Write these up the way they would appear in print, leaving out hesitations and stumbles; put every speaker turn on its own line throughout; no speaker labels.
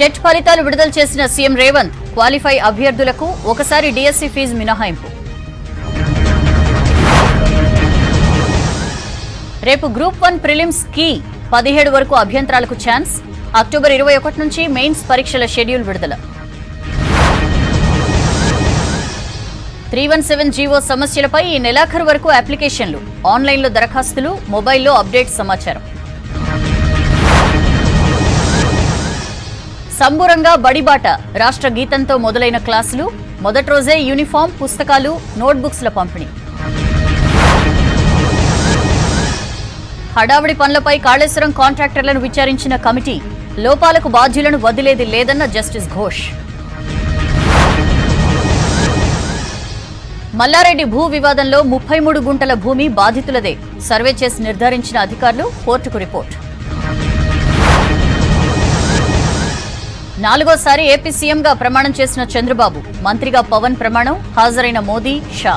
TET ఫలితాలు విడుదల చేసిన సీఎం రేవంత్ క్వాలిఫై అభ్యర్థులకు ఒకసారి డిఎస్సి ఫీజు మినహాయింపు. రేపు గ్రూప్ 1 ప్రిలిమ్స్ కి 17 వరకు అభ్యంతరాలకు ఛాన్స్. అక్టోబర్ 21 నుంచి మెయిన్స్ పరీక్షల షెడ్యూల్ విడుదల. 317 జీవో సమస్యలపై ఈ నెలాఖరు వరకు అప్లికేషన్లు, ఆన్లైన్లో దరఖాస్తులు, మొబైల్లో అప్డేట్ సమాచారం. సంబురంగా బడిబాట రాష్ట్ర గీతంతో మొదలైన క్లాసులు, మొదటి రోజే యూనిఫామ్, పుస్తకాలు, నోట్బుక్స్ల పంపిణీ. హడావిడి పనులపై కాళేశ్వరం కాంట్రాక్టర్లను విచారించిన కమిటీ, లోపాలకు బాధ్యులను వదిలేది లేదన్న జస్టిస్ ఘోష్. మల్లారెడ్డి భూ వివాదంలో 33 గుంటల భూమి బాధితులదే, సర్వే చేసి నిర్ధారించిన అధికారులు, కోర్టుకు రిపోర్ట్. 4వసారి ఏపీ సీఎంగా ప్రమాణం చేసిన చంద్రబాబు, మంత్రిగా పవన్ ప్రమాణం, హాజరైన మోదీ, షా.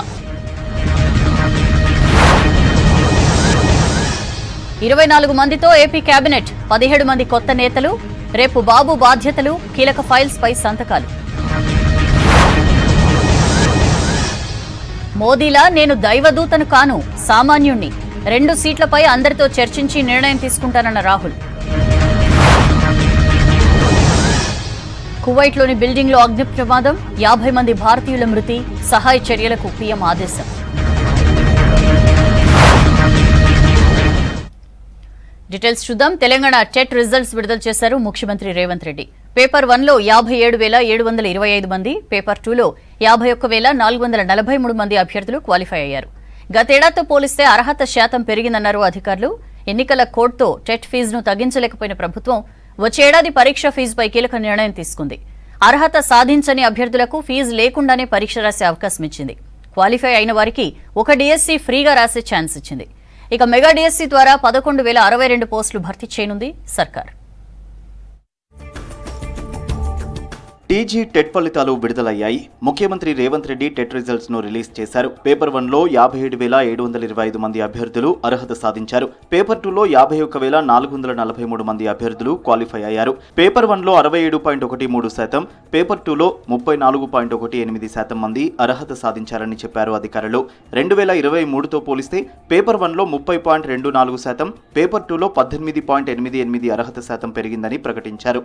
24 మందితో ఏపీ కేబినెట్, 17 మంది కొత్త నేతలు. రేపు బాబు బాధ్యతలు, కీలక ఫైల్స్ పై సంతకాలు. మోదీలా నేను దైవదూతను కాను, సామాన్యుణ్ణి. 2 సీట్లపై అందరితో చర్చించి నిర్ణయం తీసుకుంటానన్న రాహుల్. కువైట్లోని బిల్డింగ్లో అగ్ని ప్రమాదం, 50 మంది భారతీయుల మృతి, సహాయ చర్యలకు పీఎం ఆదేశం. డీటెయిల్స్ చూద్దాం. తెలంగాణ టెట్ రిజల్ట్స్ విడుదల చేశారు ముఖ్యమంత్రి రేవంత్ రెడ్డి. పేపర్ 1లో 57,725 మంది, పేపర్ 2లో 51,443 మంది అభ్యర్థులు క్వాలిఫై అయ్యారు. గతేడాదితో పోలిస్తే అర్హత శాతం పెరిగిందన్నారు అధికారులు. ఎన్నికల కోడ్తో టెట్ ఫీజును తగ్గించలేకపోయిన ప్రభుత్వం వచ్చే ఏడాది పరీక్ష ఫీజుపై కీలక నిర్ణయం తీసుకుంది. అర్హత సాధించని అభ్యర్థులకు ఫీజు లేకుండానే పరీక్ష రాసే అవకాశం ఇచ్చింది. క్వాలిఫై అయిన వారికి ఒక డిఎస్సి ఫ్రీగా రాసే ఛాన్స్ ఇచ్చింది. ఇక మెగా డిఎస్సి ద్వారా 11,062 పోస్టులు భర్తీ చేయనుంది సర్కార్.
టీజీ టెట్ ఫలితాలు విడుదలయ్యాయి. ముఖ్యమంత్రి రేవంత్ రెడ్డి టెట్ రిజల్ట్స్ ను రిలీజ్ చేశారు. పేపర్ 1లో 57,725 మంది అభ్యర్థులు అర్హత సాధించారు. పేపర్ 2లో 51,443 మంది అభ్యర్థులు క్వాలిఫై అయ్యారు. పేపర్ 1లో 67.13%, పేపర్ 2లో 34.18% మంది అర్హత సాధించారని చెప్పారు అధికారులు. 2023తో పోలిస్తే పేపర్ 1లో 30.24%, పేపర్ 2లో 18.88% అర్హత శాతం పెరిగిందని ప్రకటించారు.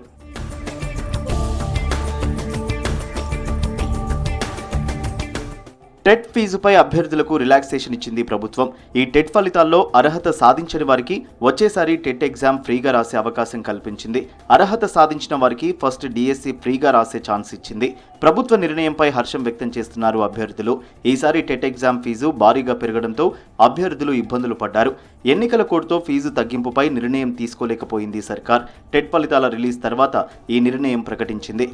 టెట్ ఫీజుపై అభ్యర్థులకు రిలాక్సేషన్ ఇచ్చింది ప్రభుత్వం. ఈ టెట్ ఫలితాల్లో అర్హత సాధించని వారికి వచ్చేసారి టెట్ ఎగ్జామ్ ఫ్రీగా రాసే అవకాశం కల్పించింది. అర్హత సాధించిన వారికి ఫస్ట్ డిఎస్సి ఫ్రీగా రాసే ఛాన్స్ ఇచ్చింది. ప్రభుత్వ నిర్ణయంపై హర్షం వ్యక్తం చేస్తున్నారు అభ్యర్థులు. ఈసారి టెట్ ఎగ్జామ్ ఫీజు భారీగా పెరగడంతో అభ్యర్థులు ఇబ్బందులు పడ్డారు. ఎన్నికల కోడ్తో ఫీజు తగ్గింపుపై నిర్ణయం తీసుకోలేకపోయింది సర్కార్. టెట్ ఫలితాల రిలీజ్ తర్వాత ఈ నిర్ణయం ప్రకటించింది.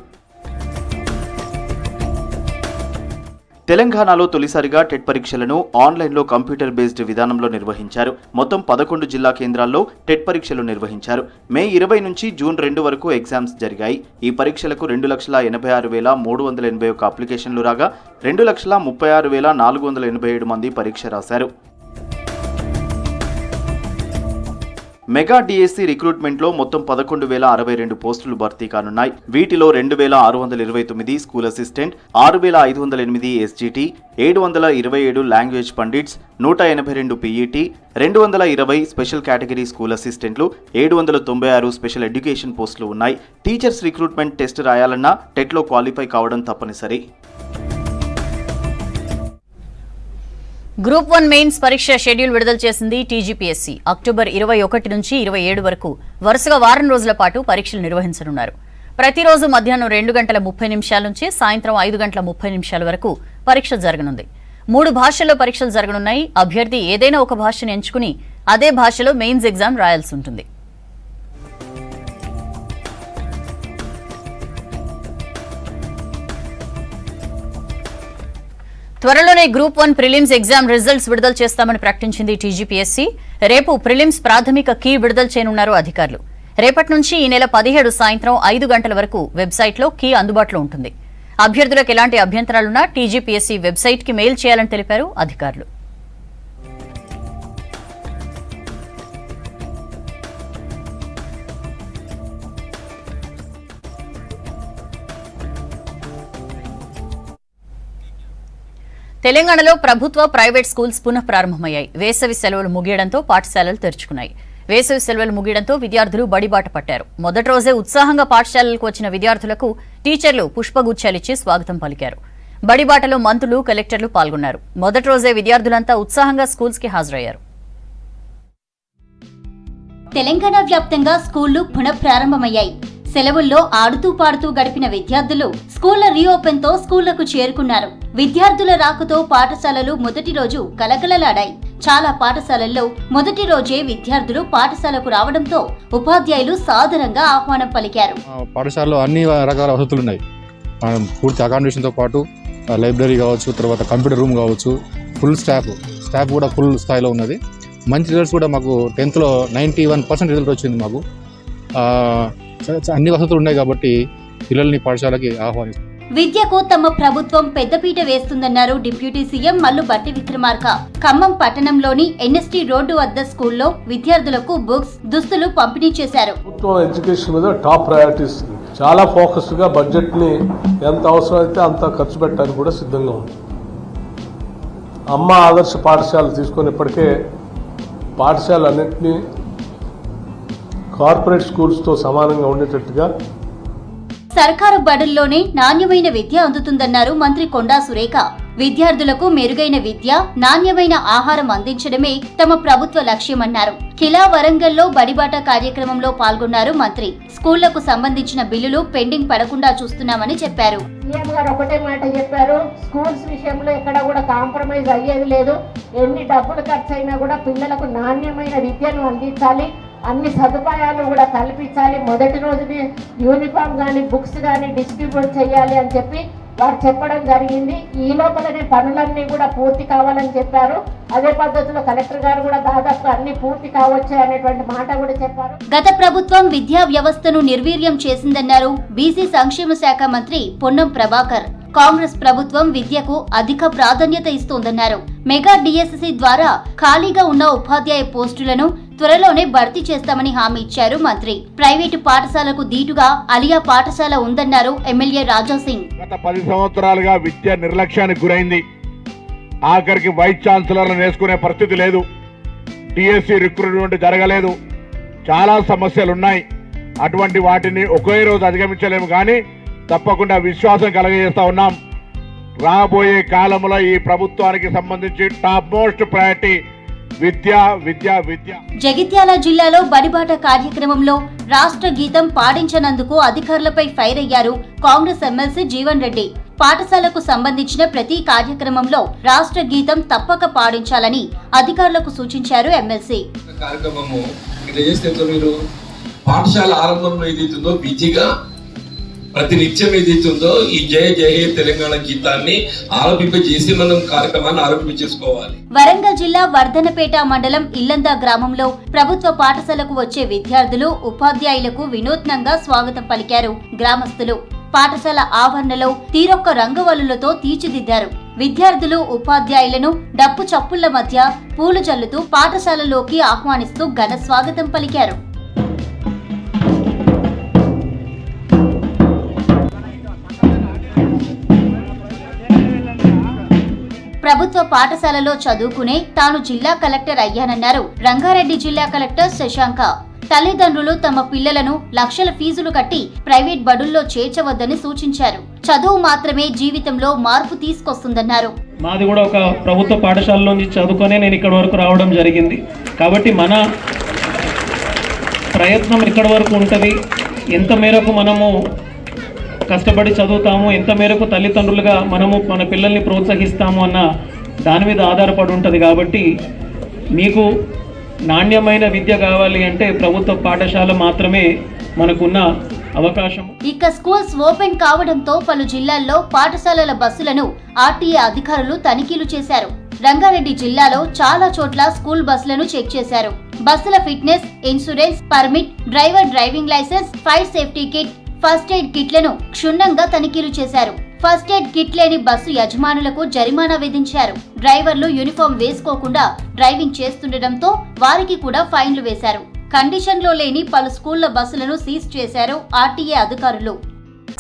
తెలంగాణలో తొలిసారిగా టెట్ పరీక్షలను ఆన్లైన్లో కంప్యూటర్ బేస్డ్ విధానంలో నిర్వహించారు. మొత్తం 11 జిల్లా కేంద్రాల్లో టెట్ పరీక్షలు నిర్వహించారు. మే 20 నుంచి జూన్ 2 వరకు ఎగ్జామ్స్ జరిగాయి. ఈ పరీక్షలకు 2,86,381 అప్లికేషన్లు రాగా 2,36,487 మంది పరీక్ష రాశారు. మెగా డిఎస్సి రిక్రూట్మెంట్లో మొత్తం 11,062 పోస్టులు భర్తీ కానున్నాయి. వీటిలో 2,629 school assistant, 6,508 SGT, 727 language pundits, 182 PET, 220 special category school అసిస్టెంట్లు, 796 స్పెషల్ ఎడ్యుకేషన్ పోస్టులు ఉన్నాయి. టీచర్స్ రిక్రూట్మెంట్ టెస్ట్ రాయాలన్నా టెట్లో క్వాలిఫై కావడం తప్పనిసరి.
గ్రూప్ 1 మెయిన్స్ పరీక్ష షెడ్యూల్ విడుదల చేసింది టీజీపీఎస్సీ. అక్టోబర్ 21 నుంచి 27 వరకు వరుసగా వారం రోజుల పాటు పరీక్షలు నిర్వహించనున్నారు. ప్రతిరోజు మధ్యాహ్నం 2 గంటల 30 నిమిషాల నుంచి సాయంత్రం 5 గంటల 30 నిమిషాల వరకు పరీక్ష జరగనుంది. 3 భాషల్లో పరీక్షలు జరగనున్నాయి. అభ్యర్థి ఏదైనా ఒక భాషను ఎంచుకుని అదే భాషలో మెయిన్స్ ఎగ్జామ్ రాయాల్సి ఉంటుంది. త్వరలోనే గ్రూప్ 1 ప్రిలిమ్స్ ఎగ్జామ్ రిజల్ట్స్ విడుదల చేస్తామని ప్రకటించింది టీజీపీఎస్సీ. రేపు ప్రిలిమ్స్ ప్రాథమిక కీ విడుదల చేయనున్నారు అధికారులు. రేపటి నుంచి ఈ నెల 17 సాయంత్రం 5 గంటల వరకు వెబ్సైట్లో కీ అందుబాటులో ఉంటుంది. అభ్యర్థులకు ఎలాంటి అభ్యంతరాలున్నా టీజీపీఎస్సీ వెబ్సైట్కి మెయిల్ చేయాలని తెలిపారు అధికారులు. తెలంగాణలో ప్రభుత్వ ప్రైవేట్ స్కూల్స్ పునః ప్రారంభమయ్యాయి. వేసవి సెలవులు ముగియడంతో పాఠశాలలు తెరుచుకున్నాయి. వేసవి సెలవులు ముగియడంతో విద్యార్థులు బడిబాట పట్టారు. మొదటి రోజే ఉత్సాహంగా పాఠశాలలకు వచ్చిన విద్యార్థులకు టీచర్లు పుష్పగుచ్చాలిచ్చి స్వాగతం పలికారు. బడిబాటలో మంత్రులు, కలెక్టర్లు పాల్గొన్నారు. మొదటి రోజే విద్యార్థులంతా ఉత్సాహంగా స్కూల్స్ కి హాజరయ్యారు.
తెలంగాణ వ్యాప్తంగా స్కూళ్లు పునః ప్రారంభమయ్యాయి. సెలవుల్లో ఆడుతూ పాడుతూ గడిపిన విద్యార్థులు స్కూళ్ల రీఓపెన్ తో స్కూళ్లకు చేరుకున్నారు. విద్యార్థుల రాకతో పాఠశాలలు మొదటి రోజు కలకలలాడాయి. చాలా పాఠశాలల్లో మొదటి రోజే విద్యార్థులు పాఠశాలకు రావడంతో ఉపాధ్యాయులు సాదరంగా ఆహ్వానం పలికారు.
పాఠశాలలో అన్ని రకాల వసతులు ఉన్నాయి. పూర్తి అకామిడేషన్ తో పాటు లైబ్రరీ కావచ్చు, తర్వాత కంప్యూటర్ రూమ్ కావచ్చు, ఫుల్ స్టాఫ్ కూడా ఫుల్ స్థాయిలో ఉన్నది. మంచి రిజల్ట్స్ కూడా మాకు 10th లో 91% రిజల్ట్ వచ్చింది. మాకు అన్ని వసతులు ఉన్నాయి కాబట్టి పిల్లల్ని పాఠశాలకి ఆహ్వానిస్తాం.
విద్యకు తమ ప్రభుత్వం పెద్దపీట వేస్తుందన్నారు డిప్యూటీ సీఎం మల్లు భట్టి విక్రమార్క. ఖమ్మం పట్టణంలోని ఎన్ఎస్టీ రోడ్డు వద్ద స్కూల్లో విద్యార్థులకు బుక్స్, దుస్తులు పంపిణీ చేశారు.
ప్రభుత్వం ఎడ్యుకేషన్ మీద టాప్ ప్రయారిటీస్ చాలా ఫోకస్డ్ గా బడ్జెట్ ని ఎంత అవసరమైతే అంత ఖర్చు పెట్టడానికి కూడా సిద్ధంగా ఉంది. అమ్మ ఆదర్శ పాఠశాలలు తీసుకొని ఇప్పటికే పాఠశాలన్నింటినీ కార్పొరేట్ స్కూల్స్తో సమానంగా ఉండేటట్టుగా
సర్కారు బడుల్లోనే నాణ్యమైన విద్య అందుతుందన్నారు మంత్రి కొండా సురేఖ. విద్యార్థులకు మెరుగైన విద్య, నాణ్యమైన ఆహారం అందించడమే తమ ప్రభుత్వ లక్ష్యమన్నారు. కిలా వరంగల్లో బడిబాట కార్యక్రమంలో పాల్గొన్నారు మంత్రి. స్కూళ్లకు సంబంధించిన బిల్లులు పెండింగ్ పడకుండా చూస్తున్నామని చెప్పారు.
సీఎం గారు ఒకటే మాట చెప్పారు, స్కూల్స్ విషయంలో ఎక్కడ కూడా కాంప్రమైజ్ అయ్యేది లేదు. ఎన్ని డబ్బులు ఖర్చు అయినా కూడా పిల్లలకు నాణ్యమైన విద్యను అందించాలి, అన్ని సదుపాయాలు కూడా కల్పించాలి. మొదటి రోజునే యూనిఫామ్ కానీ బుక్స్ కానీ డిస్ట్రిబ్యూట్ చేయాలి అని చెప్పి వారు చెప్పడం జరిగింది. ఈ లోపలనే పనులన్నీ కూడా పూర్తి కావాలని చెప్పారు. అదే పద్ధతిలో కలెక్టర్ గారు కూడా దాదాపు అన్ని పూర్తి కావచ్చు అనేటువంటి మాట కూడా చెప్పారు.
గత ప్రభుత్వం విద్యా వ్యవస్థను నిర్వీర్యం చేసిందన్నారు బీసీ సంక్షేమ శాఖ మంత్రి పొన్నం ప్రభాకర్. కాంగ్రెస్ ప్రభుత్వం విద్యకు అధిక ప్రాధాన్యత ఇస్తోందన్నారు. మెగా డిఎస్సి ద్వారా ఖాళీగా ఉన్న ఉపాధ్యాయ పోస్టులను త్వరలోనే భర్తీ చేస్తామని హామీ ఇచ్చారు మంత్రి. ప్రైవేటు పాఠశాలకు దీటుగా అలియా పాఠశాల ఉందన్నారు ఎమ్మెల్యే రాజాసింగ్.
గత 10 సంవత్సరాలుగా విద్య నిర్లక్ష్యానికి గురైంది. ఆఖరికి వైస్ ఛాన్సలర్లను వేసుకునే పరిస్థితి లేదు. డిఎస్సి రిక్రూట్మెంట్ జరగలేదు. చాలా సమస్యలు ఉన్నాయి. అటువంటి వాటిని ఒకే రోజు అధిగమించలేము, కానీ తప్పకుండా విశ్వాసం కలగజేస్తా ఉన్నాం. రాబోయే కాలంలో ఈ ప్రభుత్వానికి సంబంధించి టాప్ మోస్ట్ ప్రయారిటీ విద్య విద్య విద్య.
జగిత్యాల జిల్లాలో బడిబాట కార్యక్రమంలో రాష్ట్ర గీతం పాడించనందుకు అధికారులపై ఫైర్ అయ్యారు కాంగ్రెస్ ఎమ్మెల్సీ జీవన్ రెడ్డి. పాఠశాలకు సంబంధించిన ప్రతి కార్యక్రమంలో రాష్ట్ర గీతం తప్పక పాడించాలని అధికారులకు సూచించారు ఎమ్మెల్సీ.
పాఠశాల ఆరంభంలో ఏదైతుందో విధిగా ప్రతినిత్యం ఏదైతుందో ఈ జయ జయ తెలంగాణ గీతాన్ని ఆలపింపజేసి మనం కార్యక్రమాన్ని ఆరంభించేసుకోవాలి.
వరంగల్ జిల్లా వర్ధనపేట మండలం ఇల్లంద గ్రామంలో ప్రభుత్వ పాఠశాలకు వచ్చే విద్యార్థులు, ఉపాధ్యాయులకు వినూత్నంగా స్వాగతం పలికారు గ్రామస్తులు. పాఠశాల ఆవరణలో తీరొక్క రంగవల్లులతో తీర్చిదిద్దారు. విద్యార్థులు, ఉపాధ్యాయులను డప్పు చప్పుళ్ల మధ్య పూలు జల్లుతూ పాఠశాలలోకి ఆహ్వానిస్తూ ఘన స్వాగతం పలికారు. ప్రభుత్వ పాఠశాలలో చదువుకునే తాను జిల్లా కలెక్టర్ అయ్యానన్నారు రంగారెడ్డి జిల్లా కలెక్టర్ శశాంక. తల్లిదండ్రులు తమ పిల్లలను లక్షల ఫీజులు కట్టి ప్రైవేట్ బడుల్లో చేర్చవద్దని సూచించారు. చదువు మాత్రమే జీవితంలో మార్పు తీసుకొస్తుందన్నారు.
మాది కూడా ఒక ప్రభుత్వ పాఠశాలలో చదువుకునే నేను ఇక్కడ వరకు రావడం జరిగింది. కాబట్టి మన ప్రయత్నం ఇక్కడ వరకు ఉంటుంది. ఎంత మేరకు మనము కష్టపడి చదువుతాము, ఎంత మేరకు తల్లిదండ్రులుగా మనము మన పిల్లల్ని ప్రోత్సహిస్తాము అన్న దాని మీద ఆధారపడి ఉంటుంది. కాబట్టి మీకు నాణ్యమైన విద్య కావాలి అంటే ప్రభుత్వ పాఠశాల మాత్రమే మనకున్న అవకాశం.
ఇక స్కూల్స్ ఓపెన్ కావడంతో పలు జిల్లాల్లో పాఠశాలల బస్సులను ఆర్టీఏ అధికారులు తనిఖీలు చేశారు. రంగారెడ్డి జిల్లాలో చాలా చోట్ల స్కూల్ బస్సులను చెక్ చేశారు. బస్సుల fitness, insurance, permit, driver driving license, fire safety kit, first aid కిట్లను క్షుణ్ణంగా తనిఖీలు చేశారు. ఫస్ట్ ఎయిడ్ కిట్ లేని బస్సు యజమానులకు జరిమానా విధించారు. డ్రైవర్లు యూనిఫామ్ వేసుకోకుండా డ్రైవింగ్ చేస్తుండటంతో వారికి కూడా ఫైన్లు వేశారు. కండిషన్లో లేని పలు స్కూళ్ల బస్సులను సీజ్ చేశారు ఆర్టీఏ అధికారులు.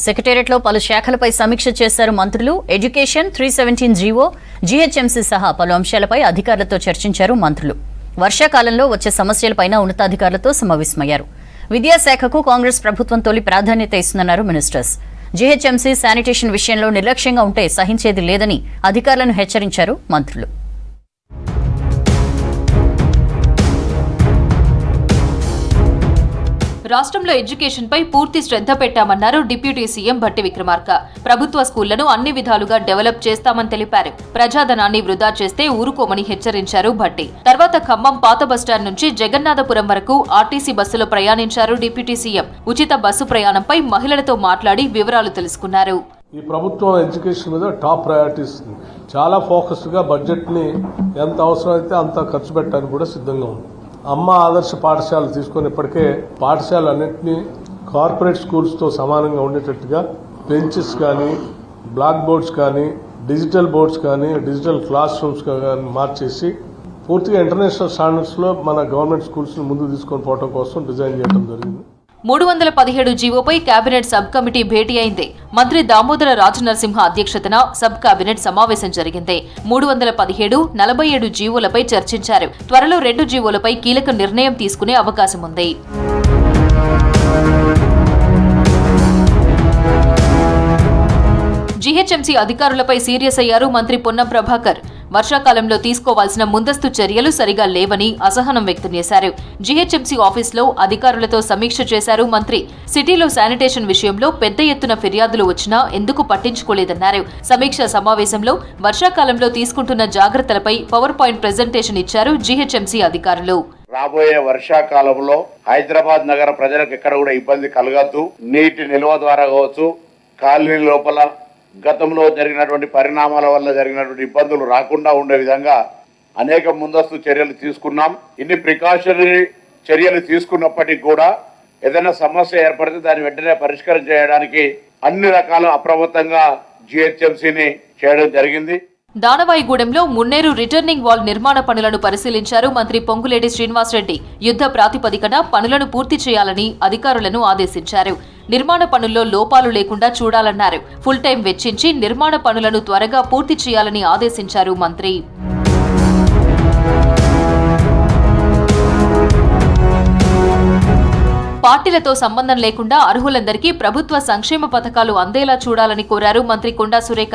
సెక్రటేరియట్లో పలు శాఖలపై సమీక్ష చేశారు మంత్రులు. ఎడ్యుకేషన్, 317 జీవో, జీహెచ్ఎంసీ సహా పలు అంశాలపై అధికారులతో చర్చించారు మంత్రులు. వర్షాకాలంలో వచ్చే సమస్యలపైన ఉన్నతాధికారులతో సమావేశమయ్యారు. విద్యాశాఖకు కాంగ్రెస్ ప్రభుత్వం తొలి ప్రాధాన్యత ఇస్తుందన్నారు మినిస్టర్స్. జీహెచ్ఎంసీ, శానిటేషన్ విషయంలో నిర్లక్ష్యంగా ఉంటే సహించేది లేదని అధికారులను హెచ్చరించారు మంత్రులు.
రాష్ట్రంలో ఎడ్యుకేషన్ పై పూర్తి శ్రద్ధ పెట్టామన్నారు డిప్యూటీ సీఎం భట్టి విక్రమార్క. ప్రభుత్వ స్కూళ్లను అన్ని విధాలుగా డెవలప్ చేస్తామని తెలిపారు. ప్రజాధనాన్ని వృధా చేస్తే ఊరుకోమని హెచ్చరించారు భట్టి. తర్వాత ఖమ్మం పాత బస్టాండ్ నుంచి జగన్నాథపురం వరకు ఆర్టీసీ బస్సులో ప్రయాణించారు డిప్యూటీ సీఎం. ఉచిత బస్సు ప్రయాణంపై మహిళలతో మాట్లాడి వివరాలు తెలుసుకున్నారు.
ఈ ప్రభుత్వం ఎడ్యుకేషన్ మీద టాప్ ప్రయారిటీస్ చాలా ఫోకస్డ్గా బడ్జెట్ని ఎంత అవసరమైతే అంత ఖర్చు పెట్టడానికి కూడా సిద్ధంగా ఉంది. అమ్మ ఆదర్శ పాఠశాలలు తీసుకొని ఇప్పటికే పాఠశాలన్నింటినీ కార్పొరేట్ స్కూల్స్తో సమానంగా ఉండేటట్టుగా బెంచెస్ కానీ, బ్లాక్ బోర్డ్స్ కానీ, డిజిటల్ బోర్డ్స్ కానీ, డిజిటల్ క్లాస్ రూమ్స్ కానీ మార్చేసి పూర్తిగా ఇంటర్నేషనల్ స్టాండర్డ్స్లో మన గవర్నమెంట్ స్కూల్స్ని ముందుకు తీసుకొని పోవడం కోసం డిజైన్ చేయడం జరిగింది.
317 జీవోపై కేబినెట్ సబ్ కమిటీ భేటీ అయింది. మంత్రి దామోదర రాజనరసింహ అధ్యక్షతన సబ్ కేబినెట్ సమావేశం జరిగింది. 317, 47 జీవోలపై చర్చించారు. త్వరలో 2 జీవోలపై కీలక నిర్ణయం తీసుకునే అవకాశం ఉంది. జీహెచ్ఎంసీ అధికారులపై సీరియస్ అయ్యారు మంత్రి పొన్నం ప్రభాకర్. వర్షాకాలంలో తీసుకోవాల్సిన ముందస్తు చర్యలు సరిగా లేవని అసహనం వ్యక్తం చేశారు. జీహెచ్ఎంసీ ఆఫీసులో అధికారులతో సమీక్ష చేశారు మంత్రి. సిటీలో శానిటేషన్ విషయంలో పెద్ద ఎత్తున ఫిర్యాదులు వచ్చినా ఎందుకు పట్టించుకోలేదన్నారు. సమీక్ష సమావేశంలో వర్షాకాలంలో తీసుకుంటున్న జాగ్రత్తలపై పవర్ పాయింట్ ప్రెజెంటేషన్ ఇచ్చారు జీహెచ్ఎంసీ అధికారులు.
రాబోయే వర్షాకాలంలో హైదరాబాద్ నగర ప్రజలకు ఎక్కడ కూడా ఇబ్బంది కలగద్దు. నీటి నిల్వ ద్వారా కావచ్చు, కాలనీ లోపల గతంలో జరిగినటువంటి పరిణామాల వల్ల జరిగినటువంటి ఇబ్బందులు రాకుండా ఉండే విధంగా అనేక ముందస్తు చర్యలు తీసుకున్నాం. ఇన్ని ప్రికాషనరీ చర్యలు తీసుకున్నప్పటికీ కూడా ఏదైనా సమస్య ఏర్పడితే దాన్ని వెంటనే పరిష్కారం చేయడానికి అన్ని రకాల అప్రమత్తంగా జీహెచ్ఎంసీని చేయడం జరిగింది.
దానవాయిగూడెంలో మున్నేరు రిటర్నింగ్ వాల్ నిర్మాణ పనులను పరిశీలించారు మంత్రి పొంగులేటి శ్రీనివాసరెడ్డి. యుద్ధ ప్రాతిపదికన పనులను పూర్తి చేయాలని అధికారులను ఆదేశించారు. నిర్మాణ పనుల్లో లోపాలు లేకుండా చూడాలన్నారు. ఫుల్ టైం వెచ్చించి నిర్మాణ పనులను త్వరగా పూర్తి చేయాలని ఆదేశించారు మంత్రి. పార్టీలతో సంబంధం లేకుండా అర్హులందరికీ ప్రభుత్వ సంక్షేమ పథకాలు అందేలా చూడాలని కోరారు మంత్రి కొండా సురేఖ.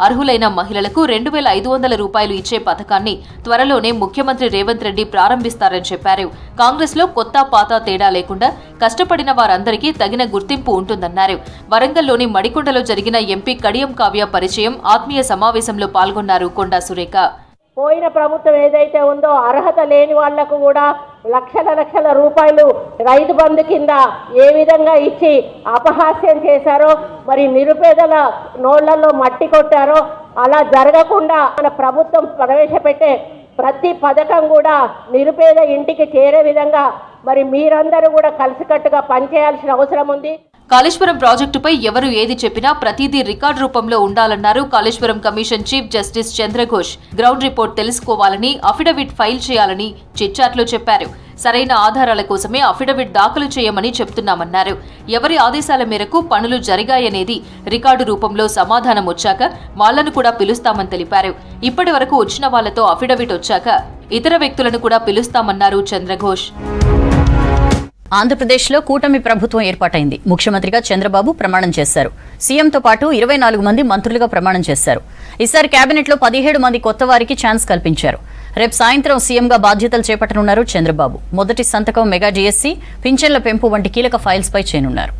అర్హులైన మహిళలకు 2,500 రూపాయలు ఇచ్చే పథకాన్ని త్వరలోనే ముఖ్యమంత్రి రేవంత్ రెడ్డి ప్రారంభిస్తారని చెప్పారు. కాంగ్రెస్లో కొత్త పాత తేడా లేకుండా కష్టపడిన వారందరికీ తగిన గుర్తింపు ఉంటుందన్నారు. వరంగల్లోని మడికొండలో జరిగిన ఎంపీ కడియం కావ్య పరిచయం ఆత్మీయ సమావేశంలో పాల్గొన్నారు కొండా సురేఖ.
పోయిన ప్రభుత్వం ఏదైతే ఉందో అర్హత లేని వాళ్లకు కూడా లక్షల రూపాయలు రైతు బంధు కింద ఏ విధంగా ఇచ్చి అపహాస్యం చేశారో, మరి నిరుపేదల నోళ్లలో మట్టి కొట్టారో అలా జరగకుండా మన ప్రభుత్వం ప్రవేశపెట్టే ప్రతి పథకం కూడా నిరుపేద ఇంటికి చేరే విధంగా మరి మీరందరూ కూడా కలిసికట్టుగా పనిచేయాల్సిన అవసరం ఉంది.
కాళేశ్వరం ప్రాజెక్టుపై ఎవరు ఏది చెప్పినా ప్రతిదీ రికార్డు రూపంలో ఉండాలన్నారు Kaleshwaram commission chief justice Chandra Ghose. Ground report తెలుసుకోవాలని, అఫిడవిట్ ఫైల్ చేయాలని చిట్చాట్లో చెప్పారు. సరైన ఆధారాల కోసమే అఫిడవిట్ దాఖలు చేయమని చెప్తున్నామన్నారు. ఎవరి ఆదేశాల మేరకు పనులు జరిగాయనేది రికార్డు రూపంలో సమాధానం వచ్చాక వాళ్లను కూడా పిలుస్తామని తెలిపారు. ఇప్పటి వరకు వచ్చిన వాళ్లతో అఫిడవిట్ వచ్చాక ఇతర వ్యక్తులను కూడా పిలుస్తామన్నారు చంద్రఘోష్.
ఆంధ్రప్రదేశ్లో కూటమి ప్రభుత్వం ఏర్పాటైంది. ముఖ్యమంత్రిగా చంద్రబాబు ప్రమాణం చేశారు. సీఎంతో పాటు 24 మంది మంత్రులుగా ప్రమాణం చేశారు. ఈసారి కేబినెట్లో 17 మంది కొత్త వారికి ఛాన్స్ కల్పించారు. రేపు సాయంత్రం సీఎంగా బాధ్యతలు చేపట్టనున్నారు చంద్రబాబు. మొదటి సంతకం మెగా డిఎస్సీ, పింఛన్ల పెంపు వంటి కీలక ఫైల్స్ పై చేయనున్నారు.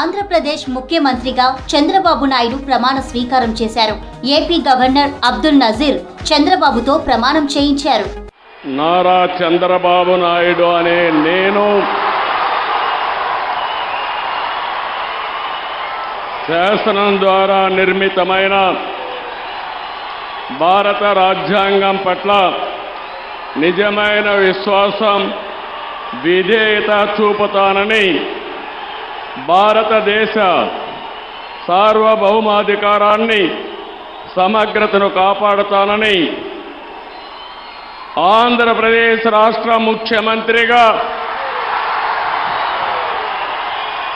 ఆంధ్రప్రదేశ్ ముఖ్యమంత్రిగా చంద్రబాబు నాయుడు ప్రమాణ స్వీకారం చేశారు. ఏపీ గవర్నర్ అబ్దుల్ నజీర్ చంద్రబాబుతో ప్రమాణం చేయించారు.
నారా చంద్రబాబు నాయుడు అనే నేను శాసనం ద్వారా నిర్మితమైన భారత రాజ్యాంగం పట్ల నిజమైన విశ్వాసం, విధేయత చూపుతానని, భారతదేశ సార్వభౌమాధికారాన్ని, సమగ్రతను కాపాడుతానని ఆంధ్రప్రదేశ్ రాష్ట్ర ముఖ్యమంత్రిగా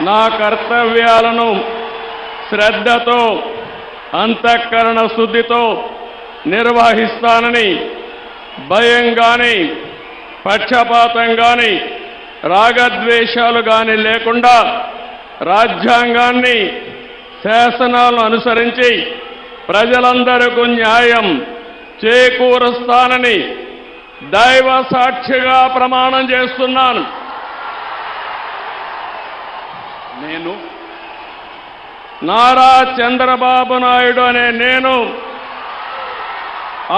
నా కర్తవ్యాలను శ్రద్ధతో అంతఃకరణ శుద్ధితో నిర్వహిస్తానని భయం గాని పక్షపాతం గాని రాగద్వేషాలు గాని లేకుండా రాజ్యాంగాన్ని శాసనాలను అనుసరించి ప్రజలందరికీ న్యాయం చేకూరుస్తానని దైవ సాక్షిగా ప్రమాణం చేస్తున్నాను. నేను నారా చంద్రబాబు నాయుడు అనే నేను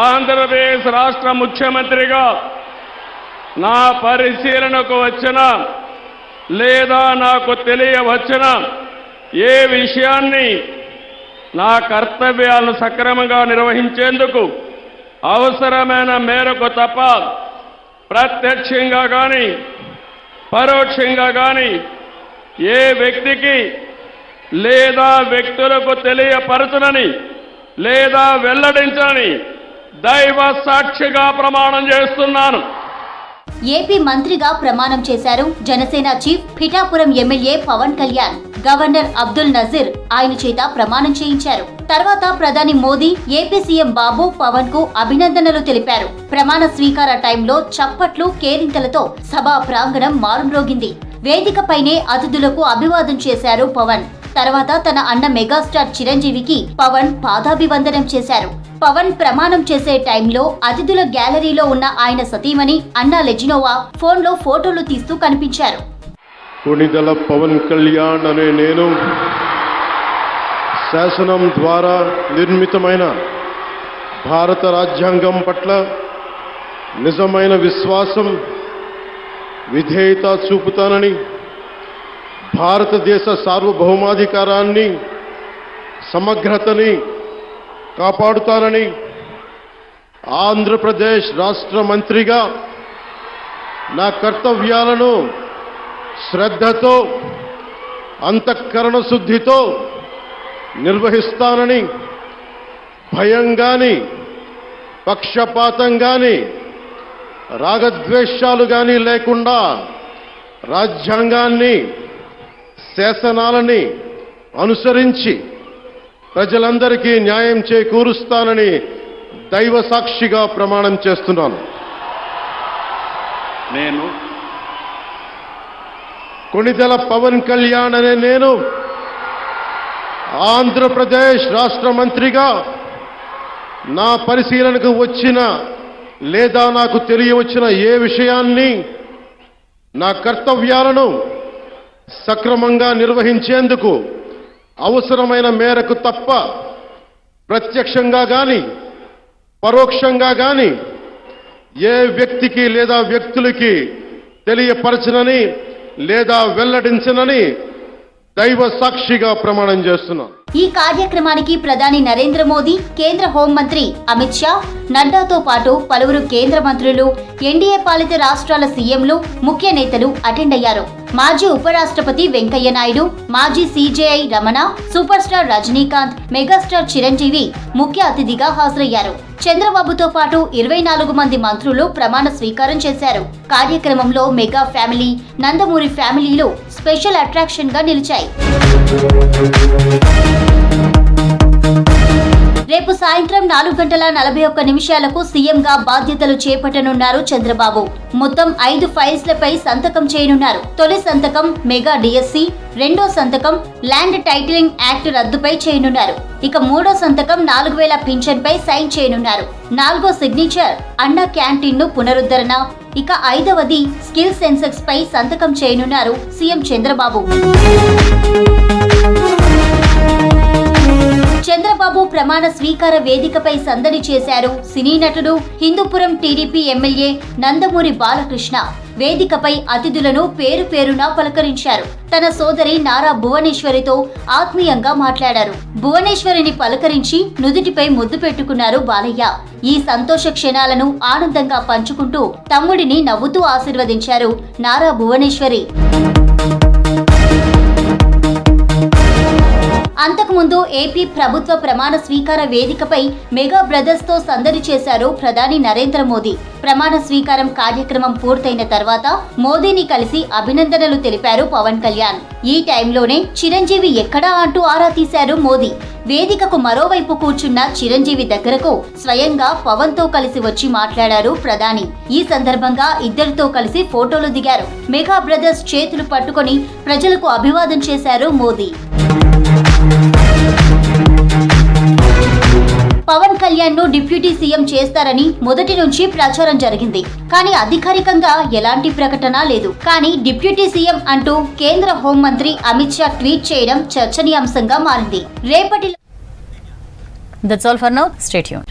ఆంధ్రప్రదేశ్ రాష్ట్ర ముఖ్యమంత్రిగా నా పరిశీలనకు వచ్చిన లేదా నాకు తెలియవచ్చిన ఏ విషయాన్ని నా కర్తవ్యాలను సక్రమంగా నిర్వహించేందుకు అవసరమైన మేరకు తప్ప ప్రత్యక్షంగా కానీ పరోక్షంగా కానీ ఏ వ్యక్తికి లేదా వ్యక్తులకు తెలియపరచనని లేదా వెల్లడించని దైవ సాక్షిగా ప్రమాణం చేస్తున్నాను.
ఏపీ మంత్రిగా ప్రమాణం చేశారు Janasena chief Pithapuram MLA Pawan Kalyan. Governor Abdul Nazeer ఆయన చేత ప్రమాణం చేయించారు. తర్వాత ప్రధాని మోదీ ఏపీ సీఎం బాబు పవన్ కు అభినందనలు తెలిపారు. ప్రమాణ స్వీకార టైంలో చప్పట్లు కేరింతలతో సభా ప్రాంగణం మారుమ్రోగింది. వేదికపైనే అతిథులకు అభివాదం చేశారు పవన్. తర్వాత తన అన్న మెగాస్టార్ చిరంజీవికి పవన్ పాదాభివందనం చేశారు. పవన్ ప్రమాణం చేసే టైంలో అతిథుల గ్యాలరీలో ఉన్న ఆయన సతీమణి అన్నా లెజినోవా ఫోన్లో ఫోటోలు తీస్తూ కనిపించారు.
కొణిదెల పవన్ కళ్యాణ్ అనే నేను శాసనం ద్వారా నిర్మితమైన భారత రాజ్యాంగం పట్ల నిజమైన విశ్వాసం విధేయత చూపుతానని, భారతదేశ సార్వభౌమాధికారాన్ని సమగ్రతని కాపాడుతానని, ఆంధ్రప్రదేశ్ రాష్ట్ర మంత్రిగా నా కర్తవ్యాలను శ్రద్ధతో అంతఃకరణ శుద్ధితో నిర్వహిస్తానని, భయం గాని పక్షపాతం గాని రాగద్వేషాలు గాని లేకుండా రాజ్యాంగాన్ని శాసనాలని అనుసరించి ప్రజలందరికీ న్యాయం చేకూరుస్తానని దైవ సాక్షిగా ప్రమాణం చేస్తున్నాను.
నేను
కొణిదెల పవన్ కళ్యాణ్ అనే నేను ఆంధ్రప్రదేశ్ రాష్ట్ర మంత్రిగా నా పరిశీలనకు వచ్చిన లేదా నాకు తెలియవచ్చిన ఏ విషయాన్ని నా కర్తవ్యాలను సక్రమంగా నిర్వహించేందుకు అవసరమైన మేరకు తప్ప ప్రత్యక్షంగా గాని పరోక్షంగా గాని ఏ వ్యక్తికి లేదా వ్యక్తులకి తెలియపరచనని లేదా వెల్లడించనని దైవ సాక్షిగా ప్రమాణం చేస్తున్నాను.
ఈ కార్యక్రమానికి ప్రధాని నరేంద్ర మోదీ, కేంద్ర హోంమంత్రి అమిత్ షా, నడ్డాతో పాటు పలువురు కేంద్ర మంత్రులు, ఎన్డీఏ పాలిత రాష్ట్రాల సీఎంలు, ముఖ్య నేతలు అటెండ్ అయ్యారు. మాజీ ఉపరాష్ట్రపతి వెంకయ్య నాయుడు, మాజీ CJI Ramana, super star Rajinikanth, megastar Chiranjeevi ముఖ్య అతిథిగా హాజరయ్యారు. చంద్రబాబుతో పాటు 24 మంది మంత్రులు ప్రమాణ స్వీకారం చేశారు. కార్యక్రమంలో మెగా ఫ్యామిలీ, నందమూరి ఫ్యామిలీలు స్పెషల్ అట్రాక్షన్ గా నిలిచాయి. రేపు సాయంత్రం 4:41 సీఎంగా బాధ్యతలు చేపట్టనున్నారు చంద్రబాబు. మొత్తం 5 ఫైల్స్లపై సంతకం చేయనున్నారు. తొలి సంతకం మెగా డిఎస్సి, రెండో సంతకం ల్యాండ్ టైటిలింగ్ యాక్ట్ రద్దుపై చేయనున్నారు. ఇక మూడో సంతకం 4000 పింఛన్పై సైన్ చేయనున్నారు. 4వ సిగ్నేచర్ అన్న క్యాంటీన్ ను పునరుద్ధరణ. ఇక 5వది స్కిల్ సెన్సెక్స్ పై సంతకం చేయనున్నారు సీఎం చంద్రబాబు. చంద్రబాబు ప్రమాణ స్వీకార వేదికపై సందడి చేశారు సినీ నటుడు, హిందూపురం టీడీపీ ఎమ్మెల్యే నందమూరి బాలకృష్ణ. వేదికపై అతిథులను పేరు పేరునా పలకరించారు. తన సోదరి నారా భువనేశ్వరితో ఆత్మీయంగా మాట్లాడారు. భువనేశ్వరిని పలకరించి నుదుటిపై ముద్దు పెట్టుకున్నారు బాలయ్య. ఈ సంతోష క్షణాలను ఆనందంగా పంచుకుంటూ తమ్ముడిని నవ్వుతూ ఆశీర్వదించారు నారా భువనేశ్వరి. అంతకుముందు ఏపీ ప్రభుత్వ ప్రమాణ స్వీకార వేదికపై మెగా బ్రదర్స్ తో సందడి చేశారు ప్రధాని నరేంద్ర మోదీ. ప్రమాణ స్వీకారం కార్యక్రమం పూర్తయిన తర్వాత మోదీని కలిసి అభినందనలు తెలిపారు పవన్ కళ్యాణ్. ఈ టైంలోనే చిరంజీవి ఎక్కడా అంటూ ఆరా తీశారు మోదీ. వేదికకు మరోవైపు కూర్చున్న చిరంజీవి దగ్గరకు స్వయంగా పవన్ తో కలిసి వచ్చి మాట్లాడారు ప్రధాని. ఈ సందర్భంగా ఇద్దరితో కలిసి ఫోటోలు దిగారు. మెగా బ్రదర్స్ చేతులు పట్టుకొని ప్రజలకు అభివాదం చేశారు మోదీ. పవన్ కళ్యాణ్ ను డిప్యూటీ సీఎం చేస్తారని మొదటి నుంచి ప్రచారం జరిగింది. కానీ అధికారికంగా ఎలాంటి ప్రకటన లేదు. కానీ డిప్యూటీ సీఎం అంటూ కేంద్ర హోంమంత్రి అమిత్ షా ట్వీట్ చేయడం చర్చనీయాంశంగా మారింది. రేపటి
That's all for now. Stay tuned.